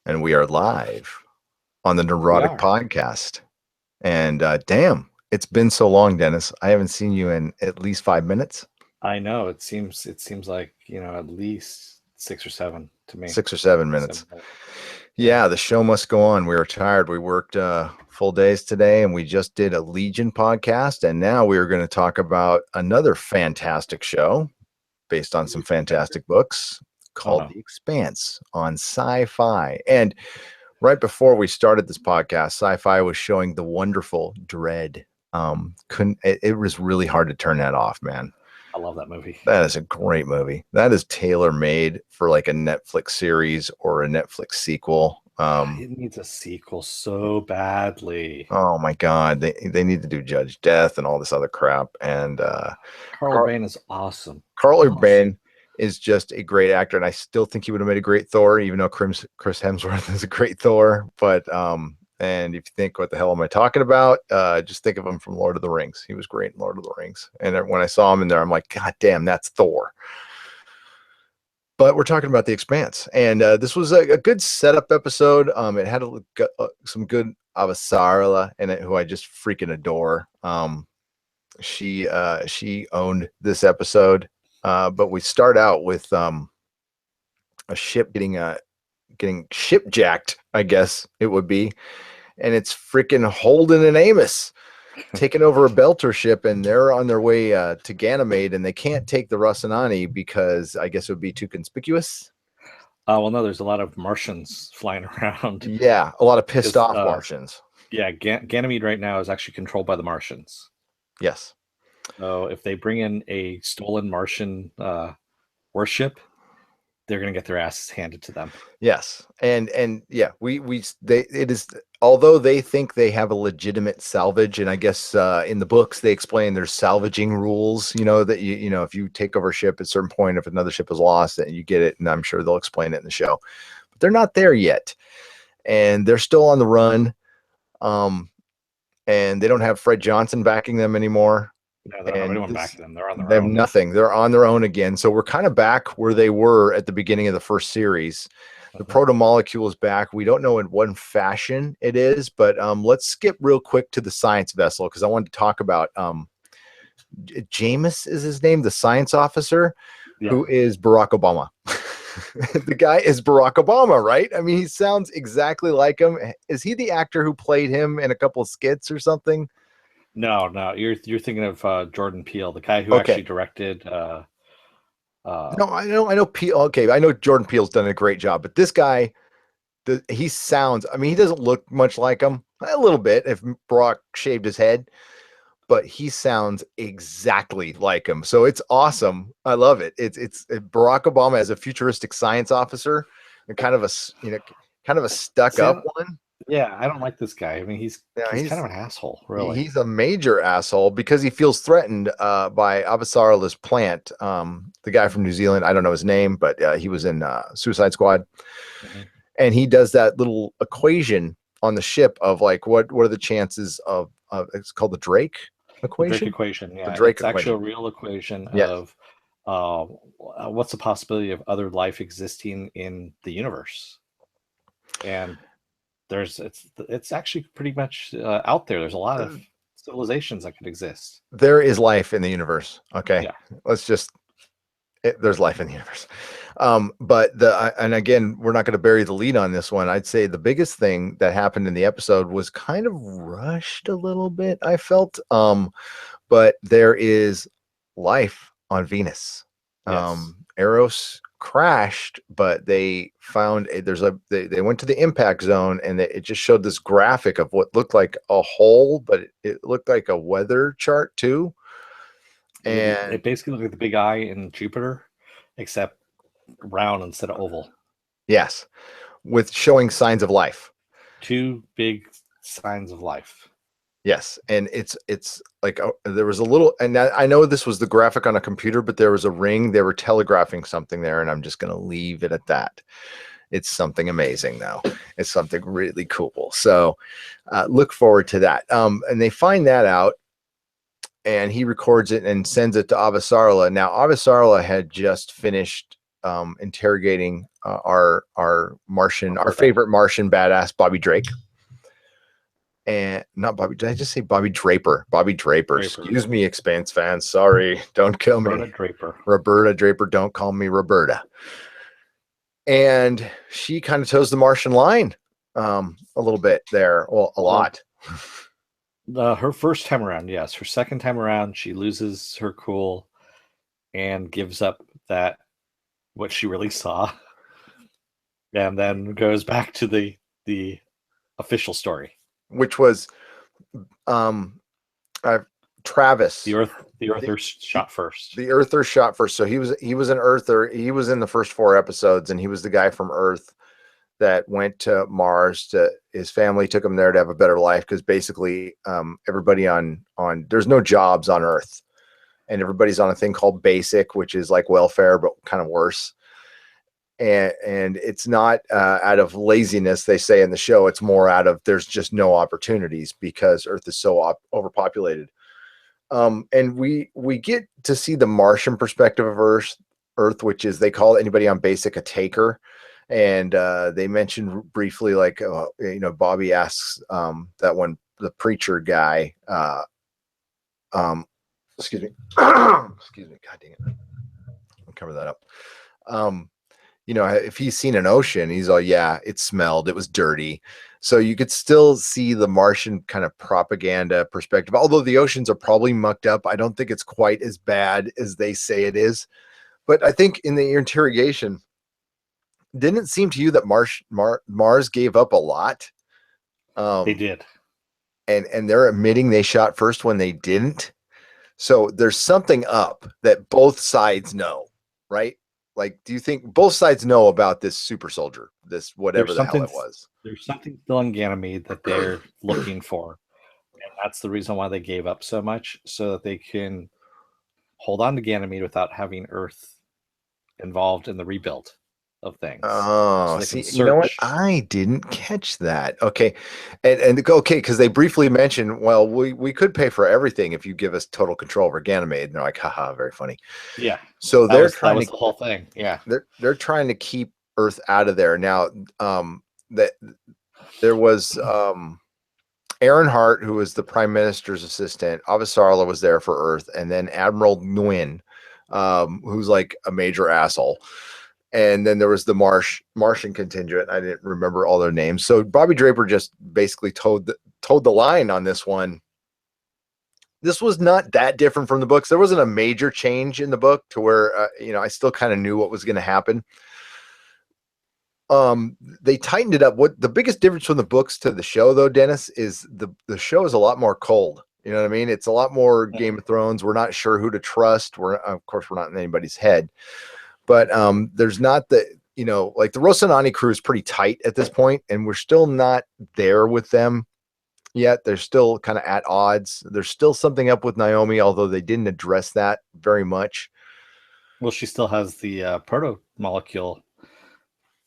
And we are live on the We Nerdrotic are. podcast. And damn, it's been so long, Dennis. I haven't seen you in at least 5 minutes, I know it seems like, at least 6 or 7 to me. 6 or 7 minutes. 7 minutes. Yeah. Yeah, the show must go on. We were tired. We worked full days today, and we just did a Legion podcast. And now we are going to talk about another fantastic show based on some fantastic books Oh called no. The Expanse on sci-fi. And right before we started this podcast, Sci-Fi was showing the wonderful Dread. Couldn't it was really hard to turn that off, man. I love that movie. That is a great movie. That is tailor made for like a Netflix series or a Netflix sequel. It needs a sequel so badly. Oh my God, they need to do Judge Death and all this other crap. And Carl Carl Urban is awesome. Carl Awesome. Urban is just a great actor, and I still think he would have made a great Thor, even though Chris Hemsworth is a great Thor. But and if you think, what the hell am I talking about? Just think of him from Lord of the Rings. He was great in Lord of the Rings, and when I saw him in there, I'm like, God damn, that's Thor. But we're talking about The Expanse, and this was a good setup episode. It had some good Avasarala in it, who I just freaking adore. She owned this episode, but we start out with a ship getting shipjacked, I guess it would be, and it's freaking Holden and Amos taking over a Belter ship, and they're on their way to Ganymede, and they can't take the Rocinante because I guess it would be too conspicuous. Well, no, there's a lot of Martians flying around Yeah, a lot of pissed because, off Martians. yeah, Ganymede right now is actually controlled by the Martians. Yes. So if they bring in a stolen Martian warship, they're going to get their asses handed to them. Yes. And yeah, they it is, although they think they have a legitimate salvage, and I guess in the books they explain there's salvaging rules, that if you take over a ship at a certain point, if another ship is lost, then you get it, and I'm sure they'll explain it in the show. But they're not there yet. And they're still on the run. Um and they don't have Fred Johnson backing them anymore. No, they don't have And anyone backing them. They're on their they have own. nothing. They're on their own again. So we're kind of back where they were at the beginning of the first series. The Uh-huh. proto molecule is back. We don't know in what fashion it is, but let's skip real quick to the science vessel, because I wanted to talk about Jameis is his name, the science officer, Yeah. who is Barack Obama. The guy is Barack Obama, right? I mean, he sounds exactly like him. Is he the actor who played him in a couple of skits or something? No, you're thinking of Jordan Peele, the guy who Okay. actually directed. Uh, No, I know Peele. Okay, I know Jordan Peele's done a great job, but this guy, he sounds. I mean, he doesn't look much like him. A little bit if Barack shaved his head, but he sounds exactly like him. So it's awesome. I love it. It's Barack Obama as a futuristic science officer, and kind of a stuck See, up one. yeah, I don't like this guy. I mean, he's Yeah, he's kind of an asshole, really. he's a major asshole because he feels threatened by Avasarala's plant. The guy from New Zealand, I don't know his name, but he was in Suicide Squad, Mhm. and he does that little equation on the ship of like what are the chances of it's called the Drake The Drake equation. equation, The yeah, Drake it's actually equation. a real equation Yes, of uh, what's the possibility of other life existing in the universe, and it's actually pretty much out there. There's a lot of civilizations that could exist. there is life in the universe. Okay, Yeah. let's just there's life in the universe. But and again, we're not going to bury the lead on this one. I'd say the biggest thing that happened in the episode was kind of rushed a little bit, I felt. But there is life on Venus. Yes. Eros crashed, but they found they went to the impact zone, and it just showed this graphic of what looked like a hole, but it looked like a weather chart too. It And basically looked like the big eye in Jupiter, except round instead of oval. yes, with showing signs of life. Two big signs of life. Yes, and it's like there was a little, and I know this was the graphic on a computer, but there was a ring. They were telegraphing something there, and I'm just going to leave it at that. It's something amazing, though. It's something really cool. So look forward to that. And they find that out, and he records it and sends it to Avasarala. Now, Avasarala had just finished interrogating our Martian, our Roberta. favorite Martian badass, Bobby Drake. And not Bobby, did I just say Bobby Draper? Bobby Draper. Excuse me, Expanse fans. Sorry, don't kill Roberta me. Draper. Roberta Draper, don't call me Roberta. And she kind of toes the Martian line a little bit there. Well, a lot. Her first time around, yes. Her second time around, she loses her cool and gives up that what she really saw, and then goes back to the official story, which was Travis. The Earther shot first. The Earther shot first. So he was an Earther. He was in the first 4 episodes, and he was the guy from Earth that went to Mars. His family took him there to have a better life, because basically everybody on there's no jobs on Earth, and everybody's on a thing called basic, which is like welfare but kind of worse. And it's not out of laziness, they say in the show. It's more out of there's just no opportunities because Earth is so overpopulated. And we get to see the Martian perspective of Earth, which is, they call anybody on basic a taker. And they mentioned briefly, like, Bobby asks that one, the preacher guy, excuse me, excuse me, God dang it, I'll cover that up. If he's seen an ocean, he's all, yeah, it smelled, it was dirty. So you could still see the Martian kind of propaganda perspective. Although the oceans are probably mucked up, I don't think it's quite as bad as they say it is. But I think in the interrogation, didn't it seem to you that Mars gave up a lot? They did. And they're admitting they shot first when they didn't. So there's something up that both sides know, right? Like, do you think both sides know about this super soldier, this whatever the hell it was? There's something still in Ganymede that they're looking for. And that's the reason why they gave up so much, so that they can hold on to Ganymede without having Earth involved in the rebuild of things. Oh, so see, you know what? I didn't catch that. Okay. And okay, because they briefly mentioned, well, we could pay for everything if you give us total control over Ganymede. And they're like, haha, very funny. Yeah. So that was the whole thing. Yeah. They're trying to keep Earth out of there. Now, that there was Aaron Hart, who was the Prime Minister's assistant. Avasarala was there for Earth, and then Admiral Nguyen, who's like a major asshole. And then there was the Martian contingent. I didn't remember all their names. So Bobby Draper just basically toed the line on this one. This was not that different from the books. There wasn't a major change in the book to where, I still kind of knew what was going to happen. They tightened it up. What the biggest difference from the books to the show, though, Dennis, is the show is a lot more cold. You know what I mean? It's a lot more Game of Thrones. We're not sure who to trust. Of course, we're not in anybody's head. But there's not like the Rocinante crew is pretty tight at this point, and we're still not there with them yet. They're still kind of at odds. There's still something up with Naomi, although they didn't address that very much. Well, she still has the proto molecule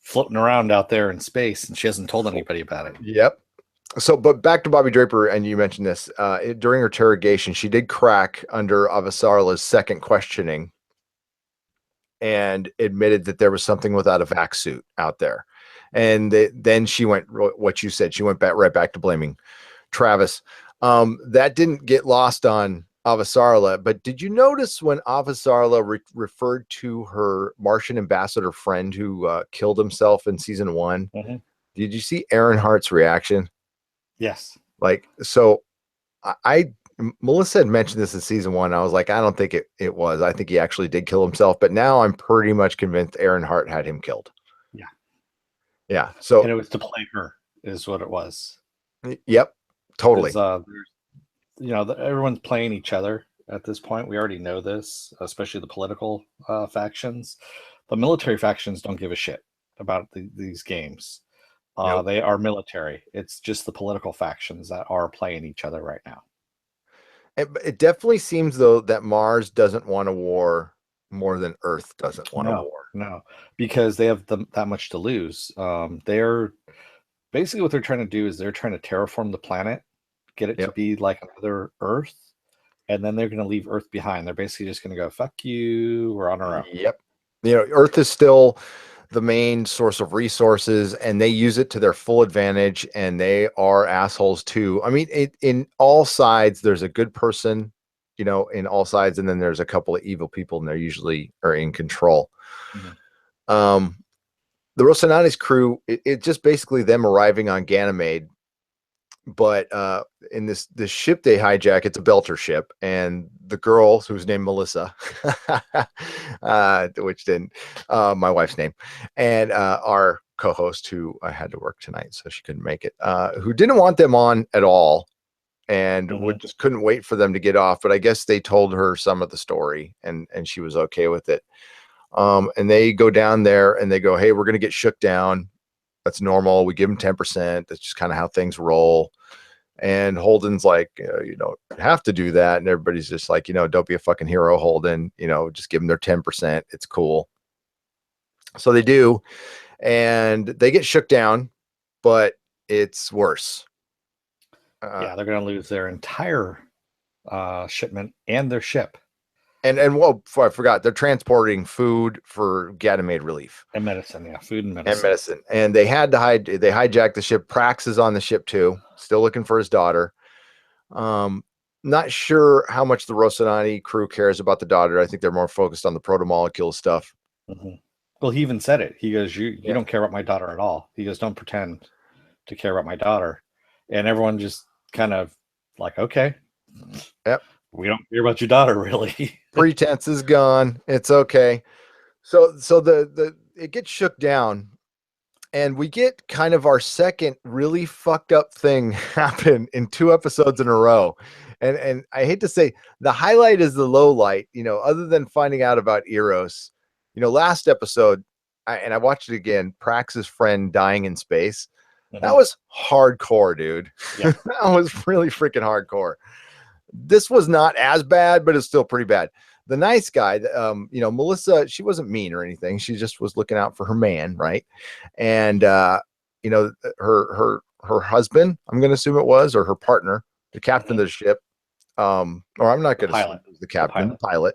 floating around out there in space, and she hasn't told anybody about it. Yep. So, but back to Bobby Draper, and you mentioned this during her interrogation, she did crack under Avasarala's second questioning and admitted that there was something without a vac suit out there. And then she went, what you said, she went right back to blaming Travis. That didn't get lost on Avasarala, but did you notice when Avasarala referred to her Martian ambassador friend who killed himself in season 1? Mm-hmm. Did you see Aaron Hart's reaction? Yes. Like, so Melissa had mentioned this in season 1. I was like, I don't think it was. I think he actually did kill himself. But now I'm pretty much convinced Aaron Hart had him killed. Yeah. Yeah. So, and it was to play her, is what it was. Yep. Totally. Everyone's playing each other at this point. We already know this, especially the political factions. The military factions don't give a shit about these games. Nope. They are military. It's just the political factions that are playing each other right now. It definitely seems, though, that Mars doesn't want a war more than Earth doesn't want a war. No, because they have that much to lose. They're basically, what they're trying to do is they're trying to terraform the planet, get it to be like another Earth, and then they're going to leave Earth behind. They're basically just going to go, fuck you, we're on our own. Yep. Earth is still the main source of resources, and they use it to their full advantage, and they are assholes too. I mean, in all sides, there's a good person, in all sides, and then there's a couple of evil people, and they're usually are in control. Mhm. Um, the Rocinante's crew, it's just basically them arriving on Ganymede, but in this ship they hijack, it's a Belter ship, and the girl who's named Melissa, which didn't my wife's name, and our co-host who I had to work tonight, so she couldn't make it, who didn't want them on at all, and Mhm. just couldn't wait for them to get off. But I guess they told her some of the story, and she was okay with it. And they go down there and they go, "Hey, we're gonna get shook down. That's normal. We give them 10%. That's just kind of how things roll." And Holden's like, you don't have to do that. And everybody's just like, don't be a fucking hero, Holden. Just give them their 10%. It's cool. So they do, and they get shook down, but it's worse. Yeah, they're going to lose their entire shipment and their ship And well, I forgot, they're transporting food for Ganymede relief and medicine. Yeah, food and and medicine. medicine. And they had to hide. They hijacked the ship. Prax is on the ship too, still looking for his daughter. Not sure how much the Rocinante crew cares about the daughter. I think they're more focused on the proto-molecule stuff. Mm-hmm. Well, he even said it. He goes, "You Yeah. don't care about my daughter at all." He goes, "Don't pretend to care about my daughter," and everyone just kind of like, "Okay, Yep. we don't care about your daughter, really." Pretense is gone. It's okay. So the it gets shook down, and we get kind of our second really fucked up thing happen in 2 episodes in a row. And I hate to say, the highlight is the low light, other than finding out about Eros. Last episode, I watched it again, Prax's friend dying in space. That Mhm. was hardcore, dude. Yeah, That was really freaking hardcore. This was not as bad, but it's still pretty bad. The nice guy, Melissa, she wasn't mean or anything. She just was looking out for her man, right? And her husband, I'm going to assume it was, or her partner, the captain mhm. of the ship. Or I'm not The going to assume pilot, it was the the captain, the pilot. pilot.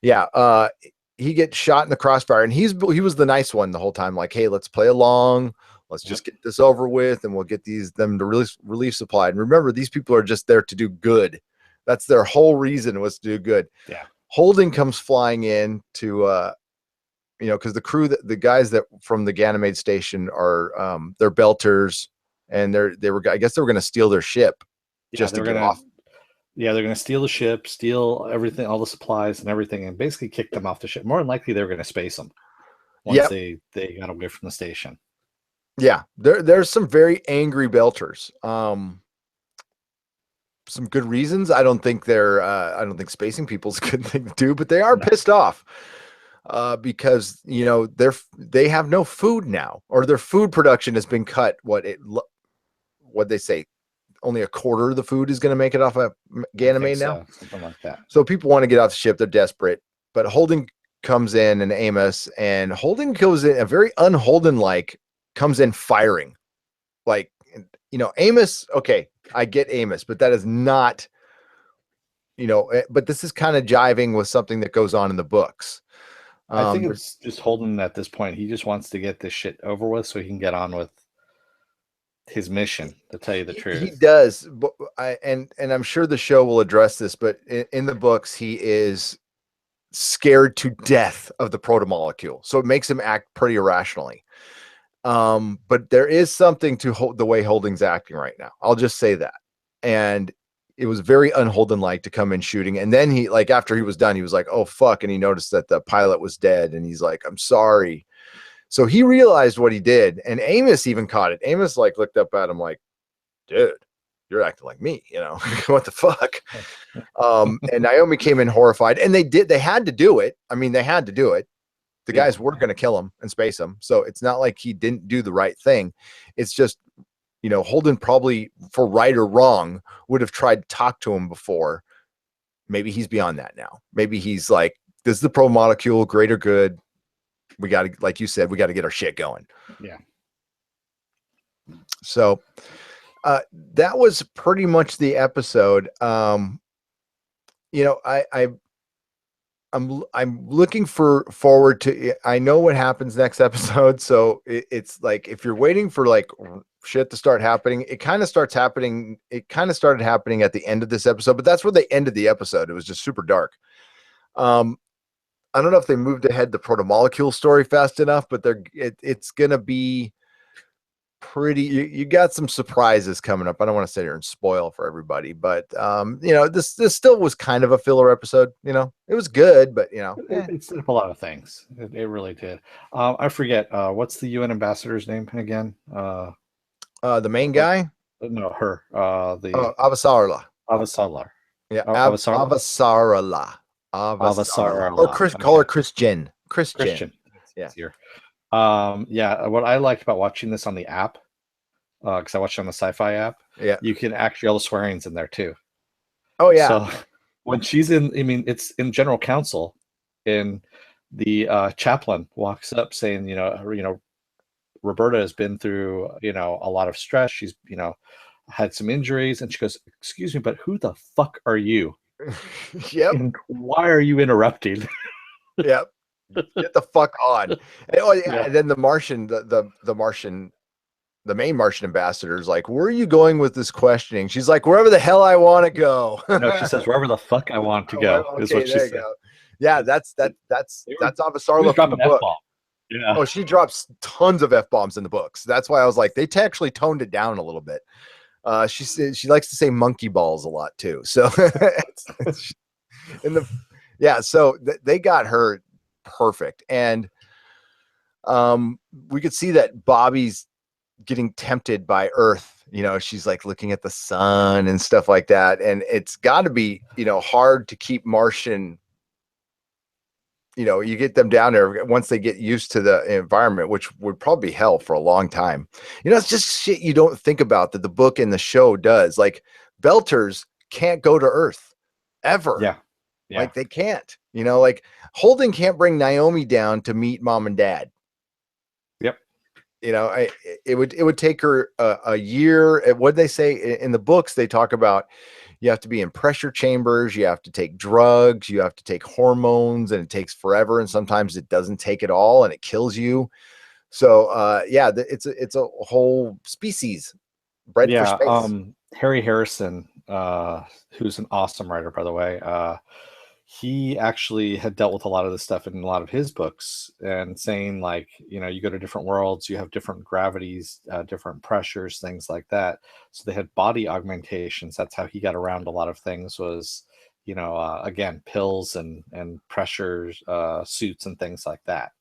Yeah. He gets shot in the crossfire, and he was the nice one the whole time. Like, hey, let's play along. Let's Yep. just get this over with, and we'll get them to relief supply. And remember, these people are just there to do good. That's their whole reason, was to do good. Yeah, Holding comes flying in to because the crew, the guys that from the Ganymede station are they're Belters, and I guess they were going to steal their ship yeah. just to They're get gonna, off. yeah, they're gonna steal the ship, steal everything, all the supplies and everything, and basically kick them off the ship. More than likely, they're gonna space them once Yep. they got away from the station. Yeah, there's some very angry Belters. Some good reasons. I don't think spacing people's a good thing to do, but they are No, pissed off because they have no food now, or their food production has been cut. What they say, only a quarter of the food is going to make it off of I think Ganymede now. so, something like that. So people want to get off the ship. They're desperate, but Holden comes in, and Amos, and Holden goes in a very unholden like, comes in firing like, Amos. Okay, I get Amos, but that is not, but this is kind of jiving with something that goes on in the books. I think There's it's just Holden at this point. He just wants to get this shit over with so he can get on with his mission. To tell you the he truth. does, but and I'm sure the show will address this, but in the books, he is scared to death of the protomolecule, so it makes him act pretty irrationally. But there is something to the way Holding's acting right now. I'll just say that. And it was very unholden like to come in shooting. And then he, like, after he was done, he was like, oh, fuck. And he noticed that the pilot was dead. And he's like, I'm sorry. So he realized what he did. And Amos even caught it. Amos, like, looked up at him like, dude, you're acting like me, what the fuck? And Naomi came in horrified. And they had to do it. I mean, they had to do it. The Yeah, guys were going to kill him and space him. So it's not like he didn't do the right thing. It's just, Holden probably, for right or wrong, would have tried to talk to him before. Maybe he's beyond that now. Maybe he's like, this is the pro molecule, greater good. We got to, like you said, we got to get our shit going. yeah. So that was pretty much the episode. I I'm looking forward to. I know what happens next episode, so it's like if you're waiting for like shit to start happening, it kind of starts happening. It kind of started happening at the end of this episode, but that's where they ended the episode. It was just super dark. I don't know if they moved ahead the proto-molecule story fast enough, but it's gonna be pretty. You got some surprises coming up. I don't want to sit here and spoil for everybody, but this still was kind of a filler episode. It was good, but it set up a lot of things. It really did. I forget what's the UN ambassador's name again? The main guy, no, her. The Avasarala. Avasarala. Yeah, Avasarala. Avasarala. Or call her Christian. Christian. Yeah. What I liked about watching this on the app, because I watched it on the Sci-Fi app, you can actually, all the swearing's in there too. Oh yeah. So when she's it's in general council, and the chaplain walks up saying, Roberta has been through, a lot of stress. She's, had some injuries, and she goes, "Excuse me, but who the fuck are you?" Yep. And why are you interrupting? Yep. Get the fuck on. And then the Martian, the Martian, the main Martian ambassador is like, "Where are you going with this questioning?" She's like, "Wherever the hell I want to go." No, she says, "Wherever the fuck I want to go." Okay, is what she said. Go. Yeah, that's Avasarala from the book. Yeah. Oh, she drops tons of F-bombs in the books. That's why I was like, they actually toned it down a little bit. She said she likes to say monkey balls a lot too. So so they got her perfect. And we could see that Bobby's getting tempted by Earth. She's like looking at the sun and stuff like that. And it's got to be, hard to keep Martian. You get them down there once they get used to the environment, which would probably be hell for a long time. It's just shit you don't think about that the book and the show does. Like Belters can't go to Earth ever. Yeah. Like they can't, like Holden can't bring Naomi down to meet mom and dad. Yep. It would take her a year. What they say in the books, they talk about you have to be in pressure chambers, you have to take drugs, you have to take hormones, and it takes forever. And sometimes it doesn't take it all and it kills you. So it's a whole species bred for space. Harry Harrison, who's an awesome writer, by the way, he actually had dealt with a lot of this stuff in a lot of his books, and saying like, you go to different worlds, you have different gravities, different pressures, things like that. So they had body augmentations. That's how he got around a lot of things, was, again, pills and pressures, suits and things like that.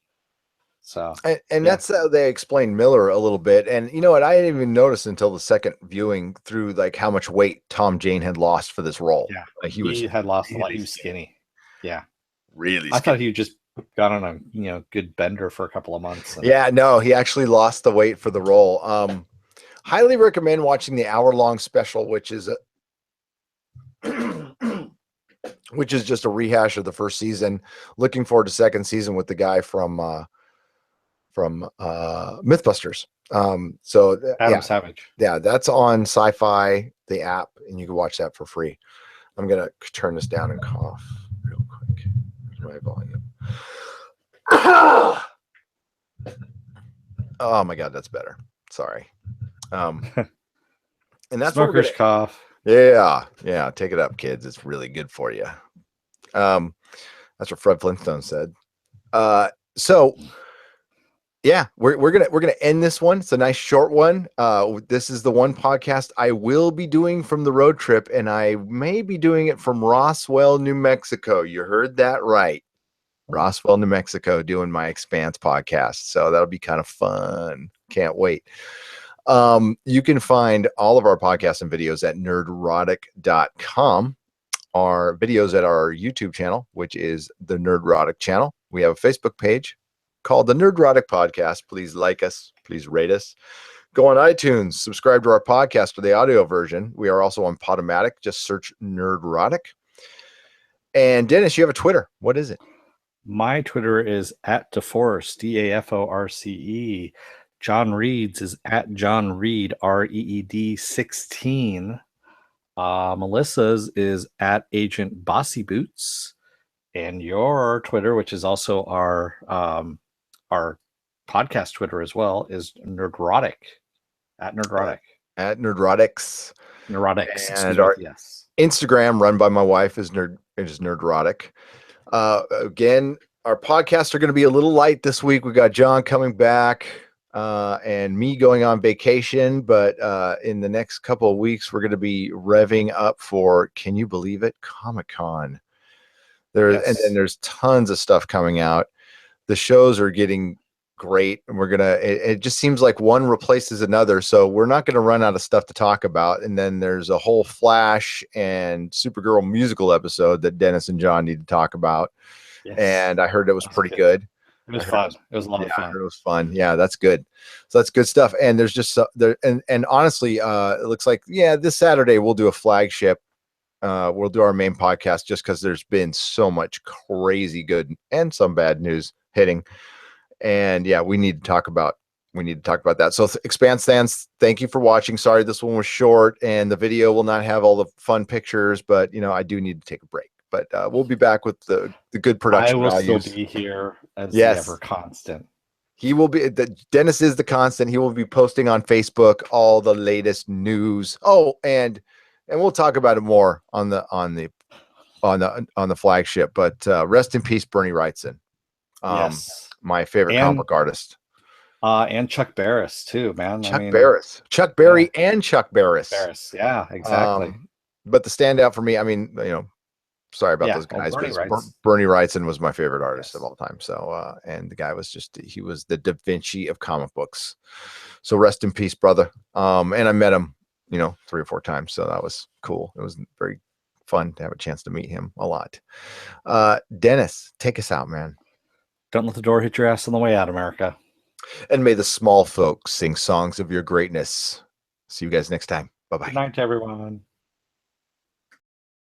So, that's how they explained Miller a little bit. And you know what? I didn't even notice until the second viewing through like how much weight Tom Jane had lost for this role. Yeah, like he had lost a lot. He was skinny. Yeah, really. I thought he just got on a good bender for a couple of months. Yeah, no, he actually lost the weight for the role. Highly recommend watching the hour-long special, which is just a rehash of the first season. Looking forward to second season with the guy from Mythbusters. Adam Savage. Yeah, that's on Sci-Fi, the app, and you can watch that for free. I'm gonna turn this down and cough real quick. Here's my volume. Oh my god, that's better. Sorry. And that's Smoker's cough. Yeah, take it up, kids. It's really good for you. That's what Fred Flintstone said. So yeah, we're gonna end this one. It's a nice short one. This is the one podcast I will be doing from the road trip, and I may be doing it from Roswell, New Mexico. You heard that right. Roswell, New Mexico, doing my Expanse podcast. So that'll be kind of fun. Can't wait. You can find all of our podcasts and videos at nerdrotic.com. Our videos at our YouTube channel, which is the Nerdrotic channel. We have a Facebook page called the Nerdrotic Podcast. Please like us. Please rate us. Go on iTunes. Subscribe to our podcast for the audio version. We are also on Podomatic. Just search Nerdrotic. And Dennis, you have a Twitter. What is it? My Twitter is at DeForce, DAFORCE. John Reed's is at John Reed, REED 16. Melissa's is at Agent Bossy Boots. And your Twitter, which is also our podcast Twitter as well, is Nerdrotic at Nerdrotic. At Nerdrotics. Neurotics, excuse And me our with the S. Instagram, run by my wife, is Nerdrotic. Again, our podcasts are going to be a little light this week. We got John coming back and me going on vacation, but in the next couple of weeks, we're going to be revving up for, can you believe it, Comic-Con. And then there's tons of stuff coming out. The shows are getting great, and it just seems like one replaces another, so we're not going to run out of stuff to talk about. And then there's a whole Flash and Supergirl musical episode that Dennis and John need to talk about. Yes. And I heard it was pretty good. It was fun. It was a lot of fun. I heard it was fun. Yeah, that's good. So that's good stuff. And there's just and honestly, it looks like this Saturday we'll do a flagship. We'll do our main podcast just because there's been so much crazy good and some bad news hitting. And we need to talk about that. So Expanse fans, thank you for watching. Sorry this one was short and the video will not have all the fun pictures, but I do need to take a break. But we'll be back with the good production values. I will still be here as the ever constant. He will be. Dennis is the constant. He will be posting on Facebook all the latest news. Oh, and we'll talk about it more on the flagship. But rest in peace, Bernie Wrightson. Yes, my favorite comic book artist. And Chuck Barris too, man. Chuck Berry, and Chuck Barris. Yeah, exactly. But the standout for me, sorry about those guys, but Bernie Wrightson was my favorite artist of all time. So, and the guy was he was the Da Vinci of comic books. So rest in peace, brother. And I met him, 3 or 4 times. So that was cool. It was very fun to have a chance to meet him a lot. Dennis, take us out, man. Don't let the door hit your ass on the way out, America. And may the small folks sing songs of your greatness. See you guys next time. Bye-bye. Good night, everyone.